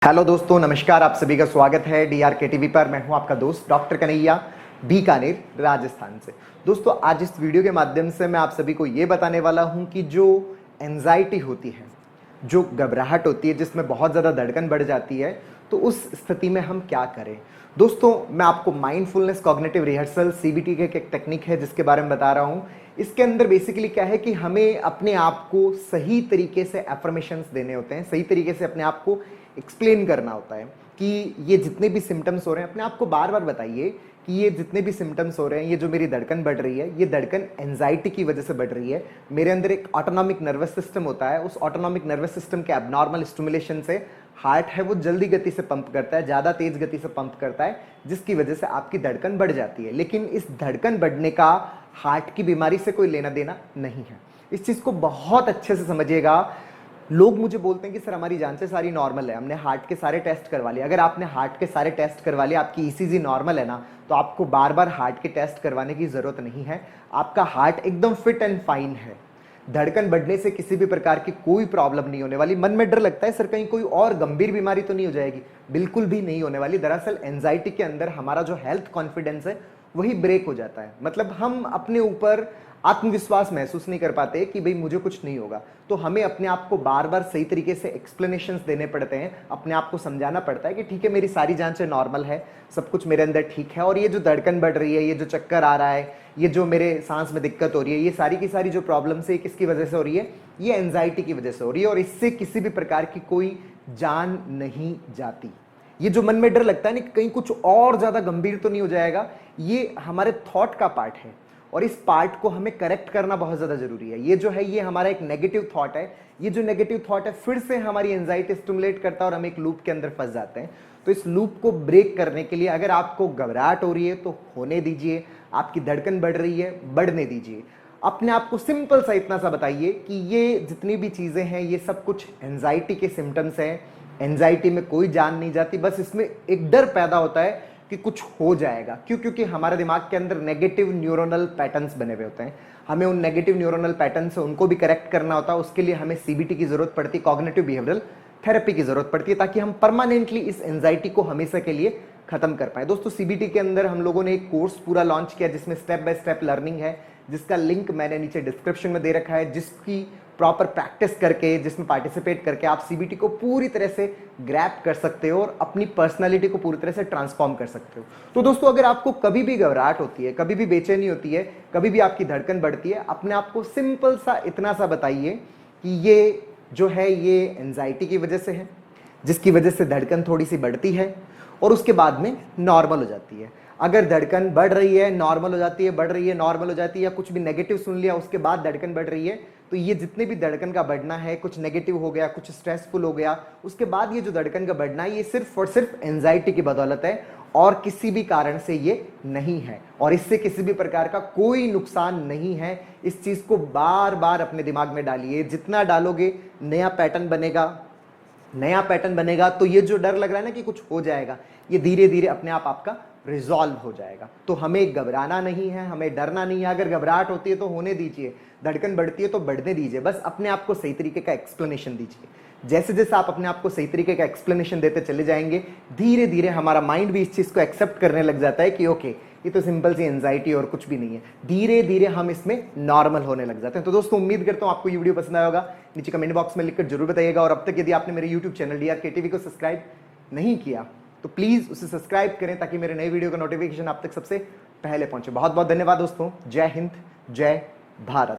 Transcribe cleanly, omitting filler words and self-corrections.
Hello दोस्तों, नमस्कार। आप सभी का स्वागत है DRK टीवी पर। मैं हूं आपका दोस्त डॉक्टर कन्हैया, बीकानेर, राजस्थान से। दोस्तों, आज इस वीडियो के माध्यम से मैं आप सभी को ये बताने वाला हूं कि जो एंजाइटी होती है, जो घबराहट होती है, जिसमें बहुत ज़्यादा धड़कन बढ़ जाती है, तो उस स्थिति में हम क्या करें। दोस्तों, मैं आपको माइंडफुलनेस कॉग्निटिव रिहर्सल CBT की एक टेक्निक है जिसके बारे में बता रहा हूँ। इसके अंदर बेसिकली क्या है कि हमें अपने आप को सही तरीके से एफर्मेशंस देने होते हैं, सही तरीके से अपने आप को एक्सप्लेन करना होता है कि ये जितने भी सिम्टम्स हो रहे हैं, अपने आप को बार बार बताइए कि ये जितने भी सिम्टम्स हो रहे हैं, ये जो मेरी धड़कन बढ़ रही है, ये धड़कन एंजाइटी की वजह से बढ़ रही है। मेरे अंदर एक ऑटोनॉमिक नर्वस सिस्टम होता है, उस ऑटोनॉमिक नर्वस सिस्टम के एबनॉर्मल स्टिमुलेशन से हार्ट है वो जल्दी गति से पंप करता है, ज़्यादा तेज गति से पंप करता है, जिसकी वजह से आपकी धड़कन बढ़ जाती है। लेकिन इस धड़कन बढ़ने का हार्ट की बीमारी से कोई लेना देना नहीं है। इस चीज़ को बहुत अच्छे से समझिएगा। लोग मुझे बोलते हैं कि सर, हमारी जांचें सारी नॉर्मल है, हमने हार्ट के सारे टेस्ट करवा लिए। अगर आपने हार्ट के सारे टेस्ट करवा लिए, आपकी ECG नॉर्मल है ना, तो आपको बार बार हार्ट के टेस्ट करवाने की जरूरत नहीं है। आपका हार्ट एकदम फिट एंड फाइन है। धड़कन बढ़ने से किसी भी प्रकार की कोई प्रॉब्लम नहीं होने वाली। मन में डर लगता है, सर कहीं कोई और गंभीर बीमारी तो नहीं हो जाएगी? बिल्कुल भी नहीं होने वाली। दरअसल एंजाइटी के अंदर हमारा जो हेल्थ कॉन्फिडेंस है वही ब्रेक हो जाता है। मतलब हम अपने ऊपर आत्मविश्वास महसूस नहीं कर पाते कि भाई मुझे कुछ नहीं होगा। तो हमें अपने आप को बार बार सही तरीके से एक्सप्लेनेशंस देने पड़ते हैं, अपने आप को समझाना पड़ता है कि ठीक है, मेरी सारी जांचें नॉर्मल है, सब कुछ मेरे अंदर ठीक है, और ये जो धड़कन बढ़ रही है, ये जो चक्कर आ रहा है, ये जो मेरे सांस में दिक्कत हो रही है, ये सारी की सारी जो प्रॉब्लम्स है, किसकी वजह से हो रही है? ये एंजाइटी की वजह से हो रही है, और इससे किसी भी प्रकार की कोई जान नहीं जाती। ये जो मन में डर लगता है ना, कहीं कुछ और ज्यादा गंभीर तो नहीं हो जाएगा, ये हमारे थॉट का पार्ट है, और इस पार्ट को हमें करेक्ट करना बहुत ज्यादा जरूरी है। ये जो है, ये हमारा एक नेगेटिव थॉट है। ये जो नेगेटिव थॉट है फिर से हमारी एंजाइटी स्टिमुलेट करता है और हम एक लूप के अंदर फंस जाते हैं। तो इस लूप को ब्रेक करने के लिए अगर आपको घबराहट हो रही है तो होने दीजिए, आपकी धड़कन बढ़ रही है बढ़ने दीजिए। अपने आप को सिंपल सा इतना सा बताइए कि ये जितनी भी चीजें हैं, ये सब कुछ एंजाइटी के सिम्टम्स हैं। एंजाइटी में कोई जान नहीं जाती, बस इसमें एक डर पैदा होता है कि कुछ हो जाएगा। क्यों? क्योंकि हमारे दिमाग के अंदर नेगेटिव न्यूरोनल पैटर्न्स बने हुए होते हैं। हमें उन नेगेटिव न्यूरोनल पैटर्न से उनको भी करेक्ट करना होता है। उसके लिए हमें CBT की जरूरत पड़ती है, कॉग्निटिव बिहेवियरल थेरेपी की जरूरत पड़ती है, ताकि हम परमानेंटली इस एंजाइटी को हमेशा के लिए खत्म कर पाए। दोस्तों, CBT के अंदर हम लोगों ने एक कोर्स पूरा लॉन्च किया जिसमें स्टेप बाय स्टेप लर्निंग है, जिसका लिंक मैंने नीचे डिस्क्रिप्शन में दे रखा है, जिसकी प्रॉपर प्रैक्टिस करके, जिसमें पार्टिसिपेट करके आप CBT को पूरी तरह से ग्रैब कर सकते हो और अपनी पर्सनालिटी को पूरी तरह से ट्रांसफॉर्म कर सकते हो। तो दोस्तों, अगर आपको कभी भी घबराहट होती है, कभी भी बेचैनी होती है, कभी भी आपकी धड़कन बढ़ती है, अपने आप को सिंपल सा इतना सा बताइए कि ये जो है, ये एंजाइटी की वजह से है, जिसकी वजह से धड़कन थोड़ी सी बढ़ती है और उसके बाद में नॉर्मल हो जाती है। अगर धड़कन बढ़ रही है, नॉर्मल हो जाती है, बढ़ रही है, नॉर्मल हो जाती है, या कुछ भी नेगेटिव सुन लिया उसके बाद धड़कन बढ़ रही है, तो ये जितने भी धड़कन का बढ़ना है, कुछ नेगेटिव हो गया, कुछ स्ट्रेसफुल हो गया, उसके बाद ये जो धड़कन का बढ़ना है, ये सिर्फ और सिर्फ एंजाइटी की बदौलत है और किसी भी कारण से ये नहीं है, और इससे किसी भी प्रकार का कोई नुकसान नहीं है। इस चीज को बार बार अपने दिमाग में डालिए। जितना डालोगे नया पैटर्न बनेगा, नया पैटर्न बनेगा, तो ये जो डर लग रहा है ना कि कुछ हो जाएगा, ये धीरे धीरे अपने आप आपका रिजॉल्व हो जाएगा। तो हमें घबराना नहीं है, हमें डरना नहीं है। अगर घबराहट होती है तो होने दीजिए, धड़कन बढ़ती है तो बढ़ने दीजिए, बस अपने आप को सही तरीके का एक्सप्लेनेशन दीजिए। जैसे जैसे आप अपने आप को सही तरीके का एक्सप्लेनेशन देते चले जाएंगे, धीरे धीरे हमारा माइंड भी इस चीज को एक्सेप्ट करने लग जाता है कि ओके, ये तो सिंपल सी एंजाइटी और कुछ भी नहीं है। धीरे धीरे हम इसमें नॉर्मल होने लग जाते हैं। तो दोस्तों, उम्मीद करता हूं आपको ये वीडियो पसंद आया होगा। नीचे कमेंट बॉक्स में लिखकर जरूर बताइएगा, और अब तक यदि आपने मेरे यूट्यूब चैनल DRK टीवी को सब्सक्राइब नहीं किया तो प्लीज उसे सब्सक्राइब करें, ताकि मेरे नए वीडियो का नोटिफिकेशन आप तक सबसे पहले पहुंचे। बहुत बहुत धन्यवाद दोस्तों। जय हिंद, जय भारत।